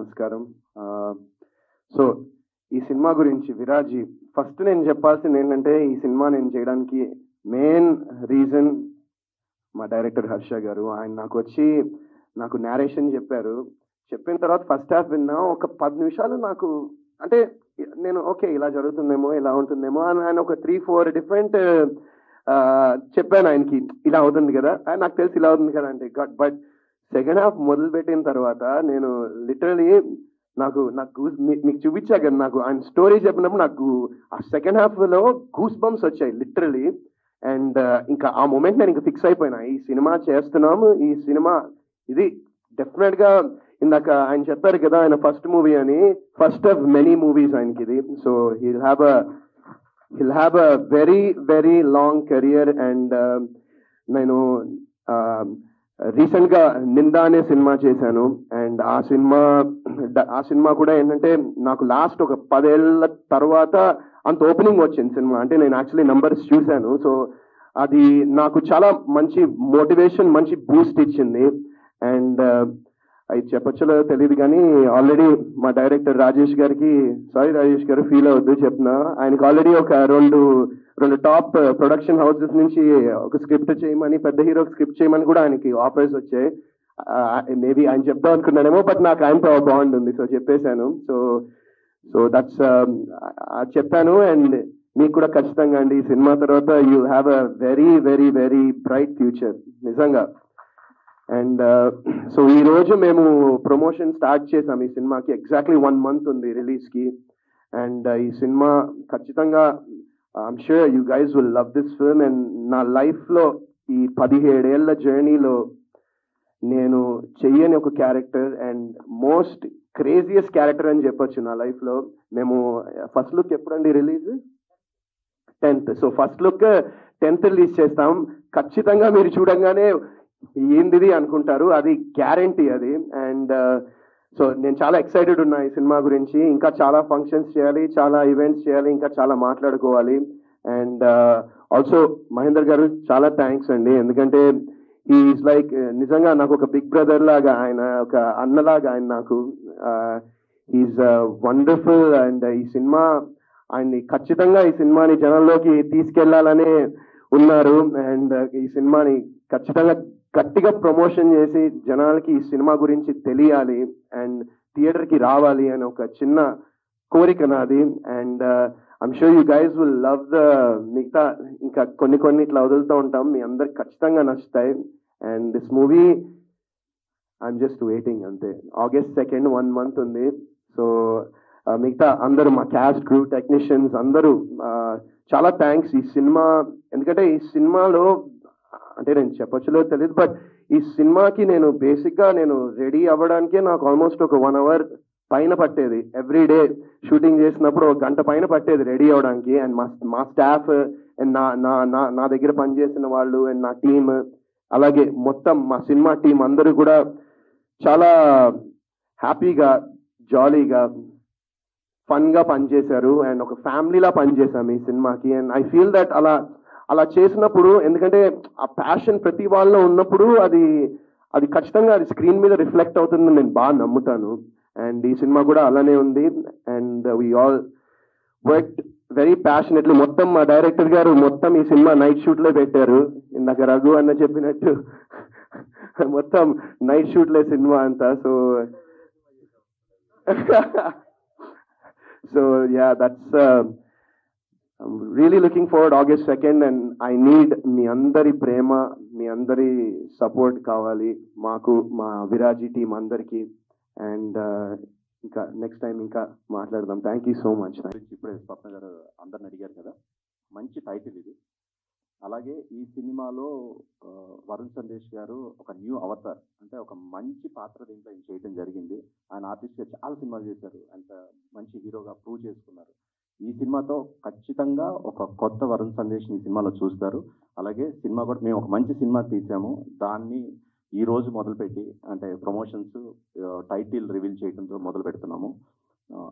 నమస్కారం. సో ఈ సినిమా గురించి విరాజీ ఫస్ట్ నేను చెప్పాల్సింది ఏంటంటే, ఈ సినిమా నేను చేయడానికి మెయిన్ రీజన్ మా డైరెక్టర్ హర్ష గారు. ఆయన నాకు నేరేషన్ చెప్పారు. చెప్పిన తర్వాత ఫస్ట్ హాఫ్ విన్నా. ఒక 10 నిమిషాలు నాకు అంటే నేను ఓకే ఇలా జరుగుతుందేమో, ఇలా ఉంటుందేమో అని ఆయన ఒక 3-4 డిఫరెంట్ చెప్పాను ఆయనకి. ఇలా అవుతుంది కదా, నాకు తెలిసి ఇలా అవుతుంది కదా అంటే. బట్ సెకండ్ హాఫ్ మొదలుపెట్టిన తర్వాత నేను లిటరలీ నాకు మీకు చూపించా కదా, నాకు ఆయన స్టోరీ చెప్పినప్పుడు నాకు ఆ సెకండ్ హాఫ్లో గూస్ బంప్స్ వచ్చాయి లిటరలీ. అండ్ ఇంకా ఆ మూమెంట్ నేను ఇంకా ఫిక్స్ అయిపోయినా, ఈ సినిమా చేస్తున్నాము, ఈ సినిమా ఇది డెఫినెట్గా. ఇందాక ఆయన చెప్పారు కదా ఆయన ఫస్ట్ మూవీ అని, ఫస్ట్ ఆఫ్ మెనీ మూవీస్ ఆయనకి ఇది. So he'll have a very very long career. And నేను రీసెంట్ గా నిందా అనే సినిమా చేశాను. అండ్ ఆ సినిమా కూడా ఏంటంటే నాకు లాస్ట్ ఒక 10 ఏళ్ల తర్వాత అంత ఓపెనింగ్ వచ్చింది సినిమా. అంటే నేను యాక్చువల్లీ నంబర్స్ చూశాను. సో అది నాకు చాలా మంచి మోటివేషన్, మంచి బూస్ట్ ఇచ్చింది. అండ్ అది చెప్పొచ్చో తెలియదు కానీ ఆల్రెడీ మా డైరెక్టర్ రాజేష్ గారికి, సారీ రాజేష్ గారు ఫీల్ అవద్దు చెప్తున్నా, ఆయనకి ఆల్రెడీ ఒక రెండు టాప్ ప్రొడక్షన్ హౌసెస్ నుంచి ఒక స్క్రిప్ట్ చేయమని, పెద్ద హీరోకి స్క్రిప్ట్ చేయమని కూడా ఆయనకి ఆఫర్స్ వచ్చాయి. మేబీ ఆయన చెప్దాం అనుకున్నానేమో, బట్ నాకు ఆయన బాగుంటుంది సో చెప్పేశాను. సో దట్స్ చెప్పాను. అండ్ మీకు కూడా ఖచ్చితంగా అండి ఈ సినిమా తర్వాత you have a very very very bright future నిజంగా. అండ్ సో ఈ రోజు మేము ప్రమోషన్ స్టార్ట్ చేసాం ఈ సినిమాకి. ఎగ్జాక్ట్లీ 1 month ఉంది రిలీజ్కి. అండ్ ఈ సినిమా ఖచ్చితంగా I'm sure you guys will love this film. And నా లైఫ్లో ఈ 17 ఏళ్ల జర్నీలో నేను చెయ్యని ఒక character and most craziest character అని చెప్పొచ్చు నా లైఫ్లో. మేము ఫస్ట్ లుక్ ఎప్పుడండి release? 10th. So first look 10th release చేస్తాం. ఖచ్చితంగా మీరు చూడంగానే ఏంటిది అనుకుంటారు, అది గ్యారంటీ అది. అండ్ సో నేను చాలా ఎక్సైటెడ్ ఉన్నా ఈ సినిమా గురించి. ఇంకా చాలా ఫంక్షన్స్ చేయాలి, చాలా ఈవెంట్స్ చేయాలి, ఇంకా చాలా మాట్లాడుకోవాలి. అండ్ ఆల్సో మహేందర్ గారు చాలా థ్యాంక్స్ అండి, ఎందుకంటే ఈజ్ లైక్ నిజంగా నాకు ఒక బిగ్ బ్రదర్ లాగా, ఆయన ఒక అన్నలాగా ఆయన నాకు. Is wonderful. అండ్ ఈ సినిమా ఆయన్ని ఖచ్చితంగా ఈ సినిమాని జనంలోకి తీసుకెళ్లాలనే ఉన్నారు. అండ్ ఈ సినిమాని ఖచ్చితంగా గట్టిగా ప్రమోషన్ చేసి జనాలకి ఈ సినిమా గురించి తెలియాలి అండ్ థియేటర్కి రావాలి అని ఒక చిన్న కోరిక నాది. And I'm sure you guys will love the మిగతా ఇంకా కొన్ని ఇట్లా వదులుతూ ఉంటాం, మీ అందరికి ఖచ్చితంగా నచ్చుతాయి. And this movie I'm just waiting అంతే. August 2nd 1 month ఉంది. సో మిగతా అందరూ మా క్యాస్ట్ క్రూ టెక్నీషియన్స్ అందరూ చాలా థ్యాంక్స్. ఈ సినిమా ఎందుకంటే ఈ సినిమాలో అంటే నేను చెప్పొచ్చులో తెలియదు, బట్ ఈ సినిమాకి నేను బేసిక్గా నేను రెడీ అవ్వడానికే నాకు ఆల్మోస్ట్ ఒక 1 hour పైన పట్టేది. ఎవ్రీ డే షూటింగ్ చేసినప్పుడు 1 గంట పైన పట్టేది రెడీ అవ్వడానికి. అండ్ మా స్టాఫ్ అండ్ నా దగ్గర పనిచేసిన వాళ్ళు అండ్ నా టీమ్, అలాగే మొత్తం మా సినిమా టీం అందరూ కూడా చాలా హ్యాపీగా, జాలీగా, ఫన్గా పనిచేశారు. అండ్ ఒక ఫ్యామిలీలా పనిచేశాము ఈ సినిమాకి. అండ్ ఐ ఫీల్ దట్ అలా చేసినప్పుడు, ఎందుకంటే ఆ ప్యాషన్ ప్రతి వాళ్ళలో ఉన్నప్పుడు అది ఖచ్చితంగా అది స్క్రీన్ మీద రిఫ్లెక్ట్ అవుతుందని నేను బాగా నమ్ముతాను. అండ్ ఈ సినిమా కూడా అలానే ఉంది. And we all work very passionately. మొత్తం మా డైరెక్టర్ గారు మొత్తం ఈ సినిమా నైట్ షూట్లో పెట్టారు. ఇందాక రఘు అన్న చెప్పినట్టు మొత్తం నైట్ షూట్లే సినిమా అంతా. So yeah that's I'm really looking forward August 2nd. And I need మీ అందరి ప్రేమ, మీ అందరి సపోర్ట్ కావాలి మాకు, మా విరాజీ టీం అందరికీ. అండ్ ఇంకా నెక్స్ట్ టైం ఇంకా మాట్లాడదాం. Thank you so much. ఇప్పుడే స్వప్న గారు అందరిని అడిగారు కదా, మంచి టైటిల్ ఇది. అలాగే ఈ సినిమాలో వరుణ్ సందేశ్ గారు ఒక న్యూ అవతార్, అంటే ఒక మంచి పాత్ర దీంట్లో ఆయన చేయడం జరిగింది. ఆయన ఆర్టిస్ట్గా చాలా సినిమాలు చేశారు, అంత మంచి హీరోగా ప్రూవ్ చేసుకున్నారు. ఈ సినిమాతో ఖచ్చితంగా ఒక కొత్త వరుణ్ సందేశ్ ఈ సినిమాలో చూస్తారు. అలాగే సినిమా కూడా మేము ఒక మంచి సినిమా తీసాము, దాన్ని ఈ రోజు మొదలుపెట్టి అంటే ప్రమోషన్స్, టైటిల్ రివీల్ చేయడంతో మొదలు పెడుతున్నాము.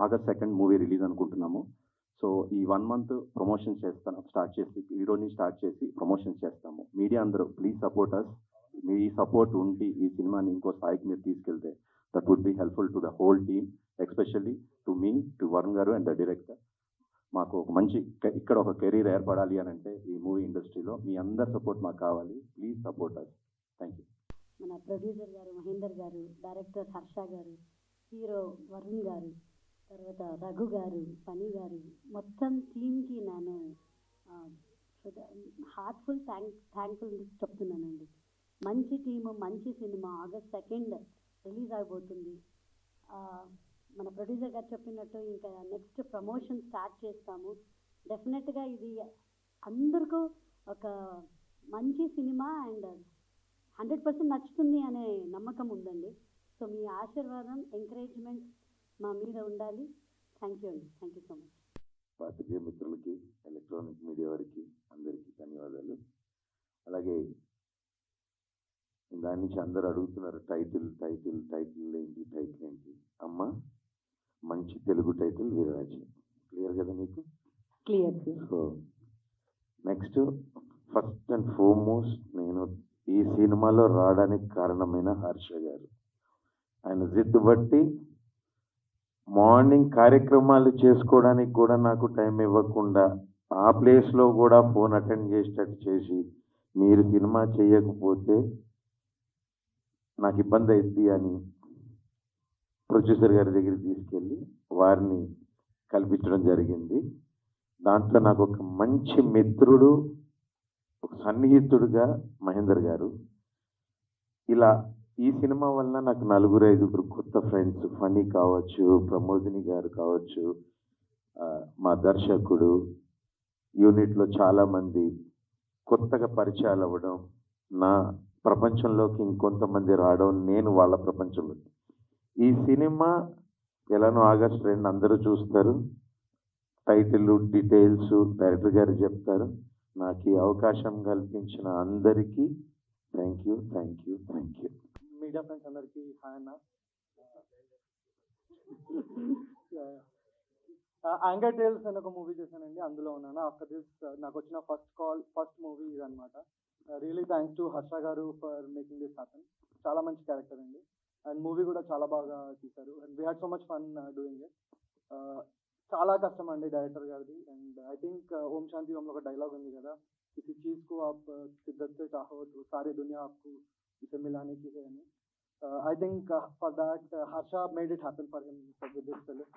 August 2nd మూవీ రిలీజ్ అనుకుంటున్నాము. సో ఈ 1 month ప్రమోషన్ ఈరోజు నుంచి స్టార్ట్ చేసి ప్రమోషన్ చేస్తాము. మీడియా అందరూ ప్లీజ్ సపోర్ట్ అస్. మీ సపోర్ట్ ఉండి ఈ సినిమాని ఇంకో స్థాయికి మీరు తీసుకెళ్తే that would be helpful to the whole team, especially to me, to Varun garu and the director. మాకు ఒక మంచి ఇక్కడ ఒక కెరీర్ ఏర్పడాలి అని అంటే ఈ మూవీ ఇండస్ట్రీలో మీ అందరి సపోర్ట్ మాకు కావాలి. Please support us. Thank you. మన ప్రొడ్యూసర్ గారు మహేందర్ గారు, డైరెక్టర్ హర్ష గారు, హీరో వరుణ్ గారు, తర్వాత రఘు గారు, ఫణి గారు, మొత్తం టీమ్కి నేను హార్ట్ఫుల్ థ్యాంక్ఫుల్ చెప్తున్నానండి. మంచి టీము, మంచి సినిమా. August 2 రిలీజ్ అయిపోతుంది. మన ప్రొడ్యూసర్ గారు చెప్పినట్టు ఇంకా నెక్స్ట్ ప్రమోషన్ స్టార్ట్ చేస్తాము. డెఫినెట్గా ఇది అందరికీ ఒక మంచి సినిమా అండ్ 100% నచ్చుతుంది అనే నమ్మకం ఉందండి. సో మీ ఆశీర్వాదం, ఎంకరేజ్మెంట్ మా మీద ఉండాలి. థ్యాంక్ యూ అండి. Thank you so much. పాత్రికేయ మిత్రులకి, ఎలక్ట్రానిక్ మీడియా వారికి అందరికీ ధన్యవాదాలు. అలాగే దాని నుంచి అందరూ అడుగుతున్నారు టైటిల్ ఏంటి. అమ్మ, మంచి తెలుగు టైటిల్ విరాజ్. క్లియర్ కదా నీకు? Clear. So next, first and foremost, నేను ఈ సినిమాలో రావడానికి కారణమైన హర్ష గారు. ఆయన జిద్దు బట్టి మార్నింగ్ కార్యక్రమాలు చేసుకోవడానికి కూడా నాకు టైం ఇవ్వకుండా ఆ ప్లేస్లో కూడా ఫోన్ అటెండ్ చేసేటట్టు చేసి, మీరు సినిమా చేయకపోతే నాకు ఇబ్బంది అవుద్ది అని ప్రొడ్యూసర్ గారి దగ్గరికి తీసుకెళ్ళి వారిని కల్పించడం జరిగింది. దాంట్లో నాకు ఒక మంచి మిత్రుడు, ఒక సన్నిహితుడుగా మహేందర్ గారు. ఇలా ఈ సినిమా వల్ల నాకు 4-5 కొత్త ఫ్రెండ్స్, ఫనీ కావచ్చు, ప్రమోదిని గారు కావచ్చు, మా దర్శకుడు, యూనిట్లో చాలామంది కొత్తగా పరిచయాలు అవ్వడం, నా ప్రపంచంలోకి ఇంకొంతమంది రావడం, నేను వాళ్ళ ప్రపంచంలోకి. ఈ సినిమా ఎలానో August 2 అందరూ చూస్తారు. టైటిల్, డీటెయిల్స్ డైరెక్టర్ గారు చెప్తారు. నాకు ఈ అవకాశం కల్పించిన అందరికీ థ్యాంక్ యూ. మీడియా ఫ్రెండ్స్ అందరికీ హాయ్ అన్న. యాంగర్ టేల్స్ అని ఒక మూవీ చేశానండి, అందులో ఉన్నాను. ఆఫ్టర్ దిస్ నాకు వచ్చిన ఫస్ట్ మూవీ ఇది అనమాట. రియలీ థ్యాంక్స్ టు హర్ష గారు ఫర్ మేకింగ్ దిస్ హ్యాపెన్. చాలా మంచి క్యారెక్టర్ అండి, అండ్ మూవీ కూడా చాలా బాగా తీశారు. And we had so much fun doing it. చాలా కష్టం అండి డైరెక్టర్ గారిది. అండ్ ఐ థింక్ ఓం శాంతి ఓంలో ఒక డైలాగ్ ఉంది కదా, किसी चीज़ को आप शिद्दत से चाहो तो सारी दुनिया आपको इसे मिलाने की है. I think for that Harsha made it happen for him with this film.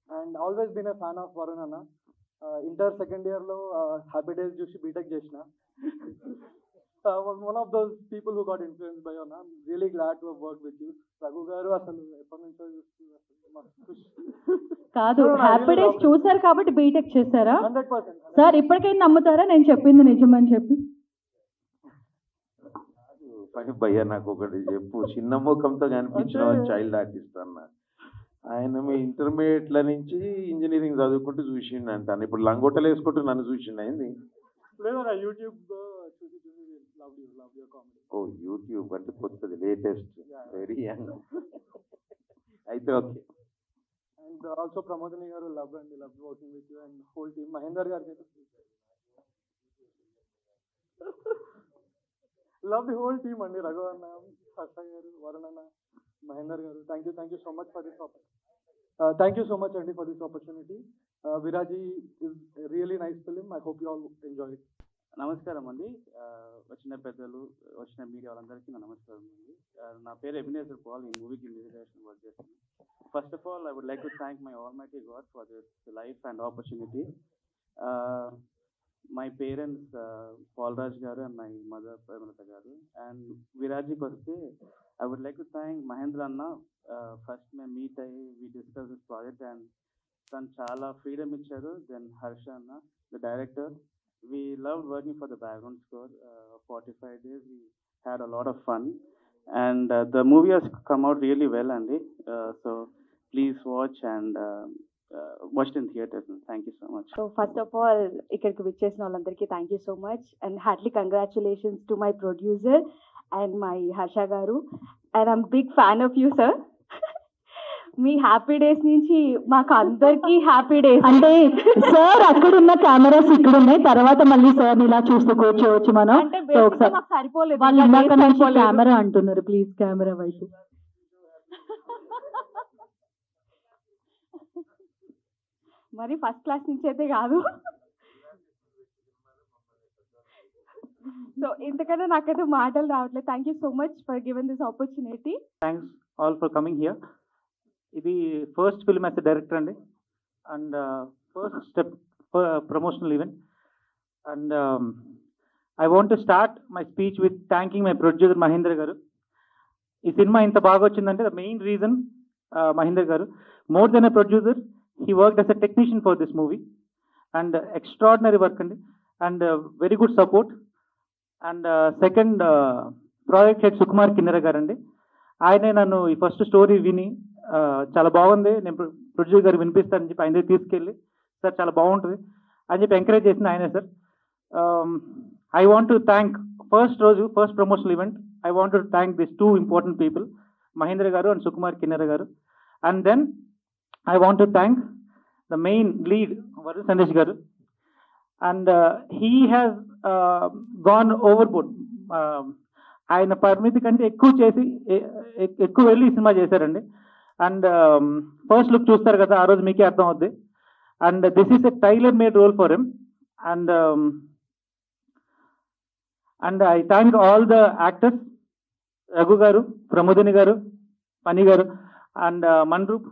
And always been a fan of Varun Anna. Inter second year lo Happy Days చూసి బీటెక్ చేసిన. One of those people who got influenced by Anna. I'm really glad to have worked with you. Raghu గారు అసలు ఎప్పటి నుంచో చూస్తున్నారు. కాదు, happy days చూసారు కాబట్టి బీటెక్ చేశారా? 100%. సార్ ఇప్పటికైనా నమ్ముతారా నేను చెప్పింది నిజమని చెప్పి? పని భయ్యా, నాకు ఒకటి చెప్పు. చిన్న ముఖంతో కనిపించిన చైల్డ్ ఆర్టిస్ట్ అన్న ఆయన మీ ఇంటర్మీడియట్ల నుంచి ఇంజనీరింగ్ చదువుకుంటూ చూసిండు అంటాను. ఇప్పుడు లంగోటలు వేసుకుంటూ నన్ను చూసిండు అయింది. యూట్యూబ్ ఓ యూట్యూబ్ అంటే కొత్తది, లేటెస్ట్, వెరీ యంగ్. అయితే okay. And also Pramodini garu, love working with you and whole team. Mahender garu, love the whole team andi. Raghu anna, Harsha garu, Varun anna, Mahender garu. Thank you so much for this opportunity. Thank you so much andi for this opportunity. Viraji is a really nice film. I hope you all enjoy it. నమస్కారం అండి. వచ్చిన పెద్దలు, వచ్చిన media వాళ్ళందరికీ నా నమస్కారం అండి. నా పేరు ఎబినేజర్ పాల్. ఈ మూవీకి మ్యూజిక్ డైరెక్షన్ వర్క్ చేస్తాను. First of all I would like to thank my almighty god for this life and opportunity. My parents Paulraj garu and my mother Premalatha garu. And విరాజీకి వస్తే I would like to thank Mahendra అన్న. ఫస్ట్ మేము meet అయ్యి we discuss this project and తను చాలా freedom ఇచ్చారు. Then Harsha అన్న, the director. We loved working for the background score. 45 days we had a lot of fun and the movie has come out really well Andy. So please watch and watch it in theaters. Thank you so much. So first of all ఇక్కడికి విచ్చేసిన వాళ్ళందరికీ thank you so much and heartily congratulations to my producer and my Harsha గారు. And I'm big fan of you sir. మీ happy days నుంచి మాకు అందరికీ happy days. అంటే sir అక్కడున్న కెమెరాస్ ఇక్కడ ఉన్నాయి, తర్వాత మళ్ళీ సార్ ఇలా చూస్తూ కూర్చోవచ్చు మనం. సరిపోలేదు, వాళ్ళు ఇందాక నుంచి కెమెరా అంటున్నారు. ప్లీజ్ కెమెరా వైపు. మరి ఫస్ట్ క్లాస్ నుంచి అయితే కాదు. సో ఇంతకన్నా నాకైతే మాటలు రావట్లేదు. Thank you so much for given this opportunity. Thanks all for coming here. ఇది first film as a director అండి, and first step promotional event. And I want to start my speech with thanking my producer Mahendra గారు. ఈ cinema ఇంత బాగా వచ్చిందంటే the main reason Mahendra గారు. More than a producer, he worked as a technician for this movie, and extraordinary work అండి, and very good support. And second project head Sukumar Kinnera గారు అండి. ఆయనే నన్ను ఈ ఫస్ట్ స్టోరీ విని చాలా బాగుంది, నేను ప్రొడ్యూసర్ గారు వినిపిస్తానని చెప్పి ఆయన దగ్గర తీసుకెళ్ళి, సార్ చాలా బాగుంటుంది అని చెప్పి ఎంకరేజ్ చేసింది ఆయనే sir. I want to thank first రోజు first promotional event, I want to thank this two important people, Mahendra గారు అండ్ సుకుమార్ కిన్నెర గారు. And then I want to thank the main lead Varun Sandesh గారు. And he has gone over board. ఆయన పరిమితి కంటే ఎక్కువ చేసి ఎక్కువ వెళ్ళి ఈ సినిమా చేశారండి. అండ్ ఫస్ట్ లుక్ చూస్తారు కదా, ఆ రోజు మీకే అర్థం అవుద్ది. And this is a tailor made role for him. And I thank all the actors, Raghu garu, Pramodini garu, Pani garu, and Manroop,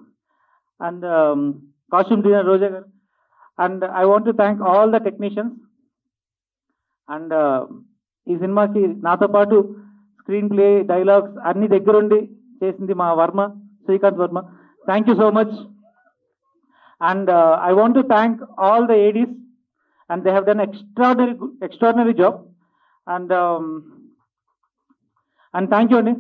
and costume designer Roja garu. And I want to thank all the technicians. And ఈ సినిమాకి నాతో పాటు స్క్రీన్ ప్లే, డైలాగ్స్ అన్ని దగ్గరుండి చేసింది మా Varma, Srikanth Varma. Thank you so much. And I want to thank all the ADs, and they have done extraordinary job. And thank you, Andy.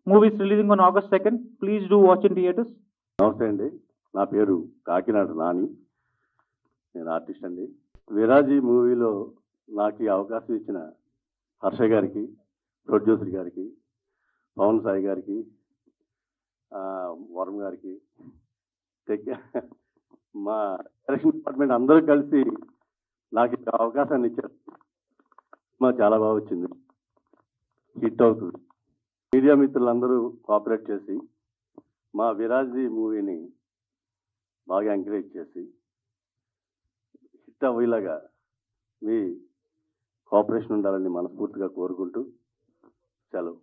Movie is releasing on August 2nd. Please do watch in theaters. నమస్తే అండి, నా పేరు కాకినాడ నాని, నేను artist అండి. విరాజీ మూవీలో నాకు ఈ అవకాశం ఇచ్చిన హర్ష గారికి, ప్రొడ్యూసర్ గారికి, పవన్ సాయి గారికి, వరుణ్ గారికి, మా డైరెక్షన్ డిపార్ట్మెంట్ అందరూ కలిసి నాకు ఈ అవకాశాన్ని ఇచ్చారు. మా చాలా బాగా వచ్చింది, హిట్ అవుతుంది. మీడియా మిత్రులందరూ కోఆపరేట్ చేసి మా విరాజీ మూవీని బాగా ఎంకరేజ్ చేసి హిట్ అయ్యేలాగా మీ కోఆపరేషన్ ఉండాలని మనస్ఫూర్తిగా కోరుకుంటూ సెలవు.